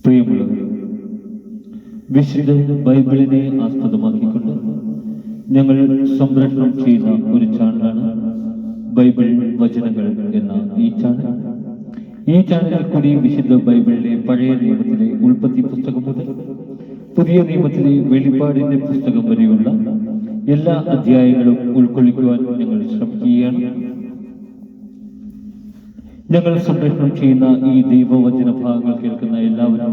പ്രിയമുള്ളവർ, വിശുദ്ധ ബൈബിളിനെ ആസ്പദമാക്കിക്കൊണ്ട് ഞങ്ങൾ സംപ്രേഷണം ചെയ്യുന്ന ഒരു ചാനലാണ് ബൈബിൾ വചനങ്ങൾ എന്ന ഈ ചാനൽ. ഈ ചാനലിൽ കൂടി വിശുദ്ധ ബൈബിളിലെ പഴയ നിയമത്തിലെ ഉൽപ്പത്തി പുസ്തകം മുതൽ പുതിയ നിയമത്തിലെ വെളിപ്പാടിന്റെ പുസ്തകം വരെയുള്ള എല്ലാ അധ്യായങ്ങളും ഉൾക്കൊള്ളിക്കുവാൻ ഞങ്ങൾ ശ്രമിക്കുകയാണ്. ഞങ്ങൾ സംപ്രേഷണം ചെയ്യുന്ന ഈ ദൈവവചന ഭാഗങ്ങൾ കേൾക്കുന്ന എല്ലാവരും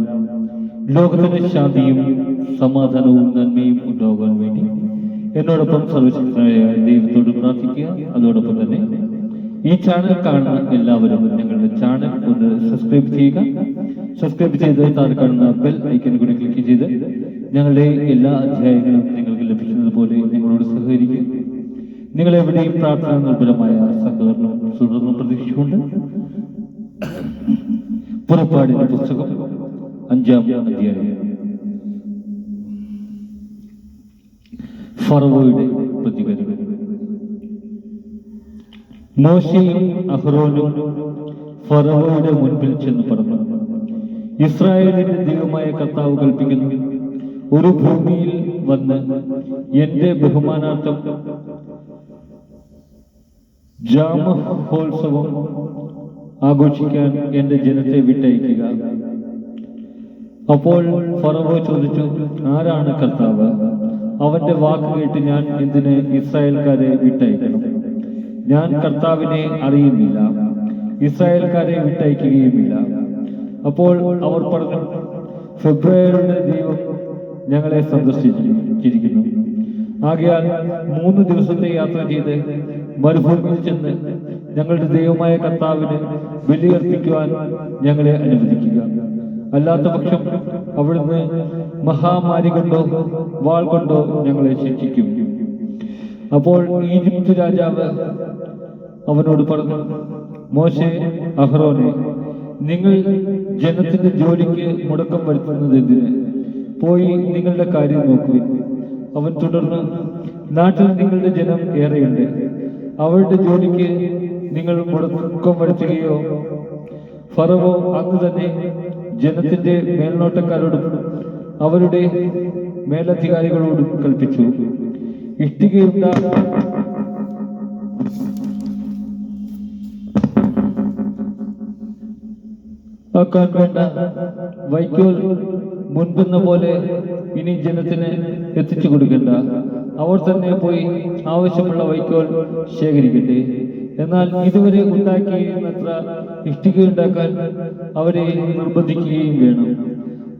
ലോകത്തിന് ശാന്തിയും സമാധാനവും നന്മയും ഉണ്ടാകാൻ വേണ്ടി എന്നോടൊപ്പം സർവശക്തനായ ദൈവത്തോട് പ്രാർത്ഥിക്കുക. അതോടൊപ്പം തന്നെ ഈ ചാനൽ കാണുന്ന എല്ലാവരും ഞങ്ങളുടെ ചാനൽ ഒന്ന് സബ്സ്ക്രൈബ് ചെയ്യുക. സബ്സ്ക്രൈബ് ചെയ്ത് താഴെ കാണുന്ന ബെൽ ഐക്കൺ കൂടി ക്ലിക്ക് ചെയ്ത് ഞങ്ങളുടെ എല്ലാ അധ്യായങ്ങളും നിങ്ങൾക്ക് ലഭിക്കുന്നത് പോലെ ഞങ്ങളോട് സഹകരിക്കുക. നിങ്ങളെവിടെയും പ്രാർത്ഥന നിർഭരമായ സഹകരണം തുടർന്ന് പ്രതീക്ഷിച്ചുകൊണ്ട് പുറപ്പാടിന്റെ പുസ്തകം 5-ാം അധ്യായം. ഫറവോയുടെ പ്രതികരണം. മോശയും അഹ്റോനും ഫറവോയുടെ മുൻപിൽ ചെന്ന് പറഞ്ഞു, ഇസ്രായേലിന്റെ ദൈവമായ കർത്താവ് കൽപ്പിക്കുന്നു, ഒരു ഭൂമിയിൽ വന്ന് എന്റെ ബഹുമാനാർത്ഥം ജാമഹോത്സവം ആഘോഷിക്കാൻ എന്റെ ജനത്തെ വിട്ടയക്കുക. അപ്പോൾ ഫറവോ ചോദിച്ചു, ആരാണ് കർത്താവ്? അവന്റെ വാക്ക് കേട്ട് ഞാൻ എന്തിന് ഇസ്രായേൽക്കാരെ വിട്ടയക്കണം? ഞാൻ കർത്താവിനെ അറിയുന്നില്ല, ഇസ്രായേൽക്കാരെ വിട്ടയക്കുകയുമില്ല. അപ്പോൾ അവർ പറഞ്ഞു, ഫെബ്രുവരിയുടെ ദൈവം ഞങ്ങളെ സന്ദർശിച്ചിരിക്കുന്നു. ആകയാൽ 3 ദിവസത്തെ യാത്ര ചെയ്ത് മരുഭൂമിയിൽ ചെന്ന് ഞങ്ങളുടെ ദൈവമായ കർത്താവിന് ബലിയർപ്പിക്കുവാൻ ഞങ്ങളെ അനുവദിക്കുക. അല്ലാത്ത പക്ഷം അവിടുന്ന് മഹാമാരി കൊണ്ടോ വാൾ കൊണ്ടോ ഞങ്ങളെ ശിക്ഷിക്കും. അപ്പോൾ ഈജിപ്ത് രാജാവ് അവനോട് പറഞ്ഞു, മോശെ, അഹ്റോനെ, നിങ്ങൾ ജനത്തിന്റെ ജോലിക്ക് മുടക്കം വരുത്തുന്നത് എന്തിന്? പോയി നിങ്ങളുടെ കാര്യം നോക്കുവിൻ. അവൻ തുടർന്ന്, നാട്ടിൽ നിങ്ങളുടെ ജനം ഏറെയുണ്ട്, അവരുടെ ജോലിക്ക് നിങ്ങൾ മുടക്കം വരുത്തുകയോ? ഫറവോ അന്ന് തന്നെ ജനത്തിന്റെ മേൽനോട്ടക്കാരോടും അവരുടെ മേലധികാരികളോടും കൽപ്പിച്ചു, ആക്കാൻ വേണ്ട വൈക്കോൽ മുൻപെന്ന പോലെ ഇനി ജനത്തിന് എത്തിച്ചു കൊടുക്കണ്ട. അവർ തന്നെ പോയി ആവശ്യമുള്ള വൈക്കോൽ ശേഖരിക്കട്ടെ. എന്നാൽ ഇതുവരെ ഉണ്ടാക്കിയിരുന്നത്ര ഇഷ്ടിക ഉണ്ടാക്കാൻ അവരെ നിർബന്ധിക്കുകയും വേണം.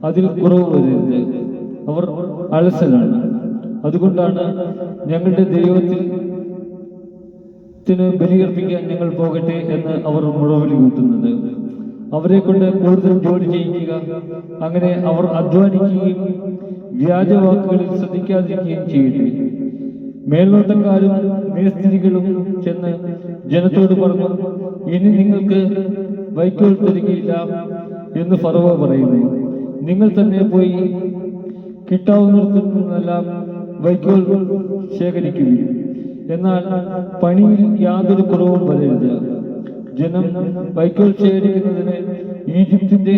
അതിൽ കുറവ് വരരുത്. അവർ അലസരാണ്. അതുകൊണ്ടാണ് ഞങ്ങളുടെ ദൈവത്തിന് ബലിയർപ്പിക്കാൻ ഞങ്ങൾ പോകട്ടെ എന്ന് അവർ മുറവിളി കൂട്ടുന്നത്. അവരെ കൊണ്ട് കൂടുതൽ ജോലി ചെയ്യിക്കുക. അങ്ങനെ അവർ അധ്വാനിക്കുകയും വ്യാജവാക്കുകളിൽ ശ്രദ്ധിക്കാതിരിക്കുകയും ചെയ്യട്ടെ. മേൽനോട്ടക്കാരും മേസ്തിരികളും ചെന്ന് ജനത്തോട് പറഞ്ഞു, ഇനി നിങ്ങൾക്ക് വൈക്കോൽ തരികയില്ല എന്ന് ഫറവോ പറയുന്നു. നിങ്ങൾ തന്നെ പോയി കിട്ടാവുന്നിടത്തുനിന്നെല്ലാം വൈക്കോൽ ശേഖരിക്കുകയും, എന്നാൽ പണിയിൽ യാതൊരു കുറവും വരരുത്. ജനം വൈക്കോൽ ശേഖരിക്കുന്നതിന് ഈജിപ്തിന്റെ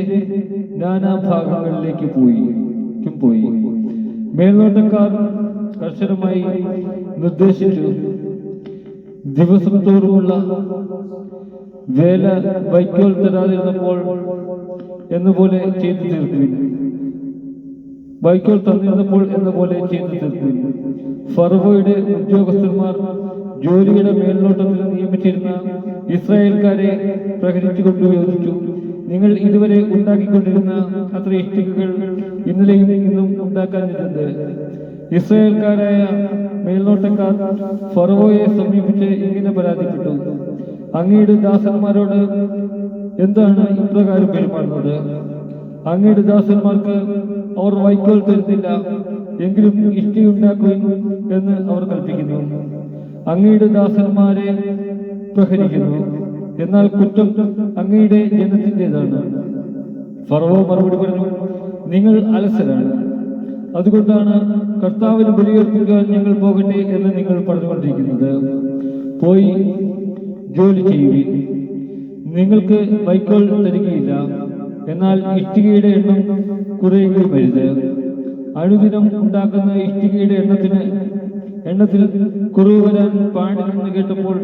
നാനാഭാഗങ്ങളിലേക്ക് പോയി. മേൽനോട്ടക്കാർ കർശനമായി നിർദ്ദേശിച്ചു, ദിവസം തോറുമുള്ള വേല വൈക്കോൽ തരാതിരുന്നപ്പോൾ എന്നപോലെ ചെയ്തു തീർക്കുവിൻ. വൈക്കോൽ തന്നിരുന്നപ്പോൾ എന്ന പോലെ ചെയ്തു തീർക്കുവിൻ. ഫറവോയുടെ ഉദ്യോഗസ്ഥന്മാർ ജോലിയുടെ മേൽനോട്ടത്തിന് നിയമിച്ചിരുന്ന ഇസ്രായേൽക്കാരെ പ്രഹരിച്ചുകൊണ്ട് ചോദിച്ചു, നിങ്ങൾ ഇതുവരെ ഉണ്ടാക്കിക്കൊണ്ടിരുന്ന അത്ര ഇഷ്ടികകൾ ഇന്നലെയും ഇന്നും ഉണ്ടാക്കാനിരുന്നത്? ഇസ്രായേൽക്കാരായ മേൽനോട്ടക്കാർ ഫറവോയെ സമീപിച്ച് ഇങ്ങനെ പരാതിപ്പെട്ടു, അങ്ങയുടെ ദാസന്മാരോട് എന്താണ് ഇപ്രകാരം പെരുമാറുന്നത്? അങ്ങയുടെ ദാസന്മാർക്ക് അവർ വൈക്കോൽ തരുന്നില്ല, എങ്കിലും ഇഷ്ടിയുണ്ടാക്കുവിൻ എന്ന് അവർ കൽപ്പിക്കുന്നു. അങ്ങയുടെ ദാസന്മാരെ പ്രഹരിക്കുന്നു, എന്നാൽ കുറ്റം അങ്ങയുടെ ജനത്തിൻ്റെതാണ്. ഫറവോ മറുപടി പറഞ്ഞു, നിങ്ങൾ അലസരാണ്. അതുകൊണ്ടാണ് കർത്താവിന് ബലിയർപ്പിക്കാൻ ഞങ്ങൾ പോകട്ടെ എന്ന് നിങ്ങൾ പറഞ്ഞുകൊണ്ടിരിക്കുന്നത്. പോയി ജോലി ചെയ്യുവിൻ. നിങ്ങൾക്ക് വൈക്കോൽ തരികയില്ല, എന്നാൽ ഇഷ്ടികയുടെ എണ്ണം കുറയുകയും അരുത്. അനുദിനം ഉണ്ടാക്കുന്ന ഇഷ്ടികയുടെ എണ്ണത്തിൽ കുറവ് വരാൻ പാടില്ലെന്ന് കേട്ടപ്പോൾ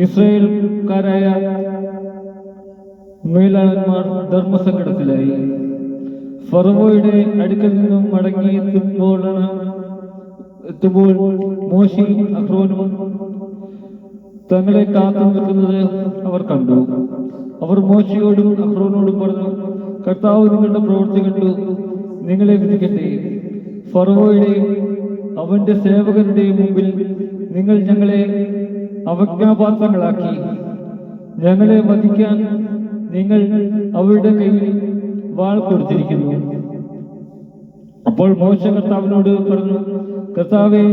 ഇസ്രായേൽക്കാരായ മേലാളന്മാർ ധർമ്മസങ്കടത്തിലായി. ഫറവോയുടെ അടുക്കൽ നിന്നും എത്തുമ്പോൾ മോശയും അഹ്റോനും തങ്ങളെ കാത്തു നിൽക്കുന്നത് അവർ കണ്ടു. അവർ മോശയോടും അഹ്റോനോടും പറഞ്ഞു, കർത്താവ് നിങ്ങളുടെ പ്രവൃത്തി കണ്ടു നിങ്ങളെ വിധിക്കട്ടെ. ഫറവോയുടെയും അവന്റെ സേവകരുടെയും മുമ്പിൽ നിങ്ങൾ ഞങ്ങളെ അവജ്ഞാപാത്രങ്ങളാക്കി. ഞങ്ങളെ വധിക്കാൻ നിങ്ങൾ അവരുടെ കയ്യിൽ വാൾ കൊടുത്തിരിക്കുന്നു. അപ്പോൾ മോശ കർത്താവിനോട് പറഞ്ഞു, കർത്താവേ,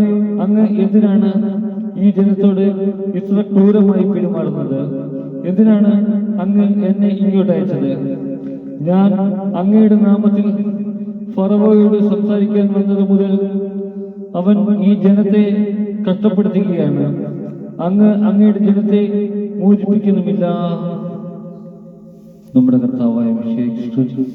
അങ്ങ് എന്തിനാണ് ഈ ജനത്തോട് ഇത്ര ക്രൂരമായി പെരുമാറുന്നത്? എന്തിനാണ് അങ്ങ് എന്നെ ഇങ്ങോട്ട് അയച്ചത്? ഞാൻ അങ്ങയുടെ നാമത്തിൽ ഫറവോയോട് സംസാരിക്കാൻ വന്നത് മുതൽ അവൻ ഈ ജനത്തെ കഷ്ടപ്പെടുത്തുകയാണ്. അങ്ങ് അങ്ങയുടെ ജനത്തെ മോചിപ്പിക്കുന്നുമില്ല. നമ്മുടെ കർത്താവായ മിശിഹായെ സ്തുതിക്കുന്നു.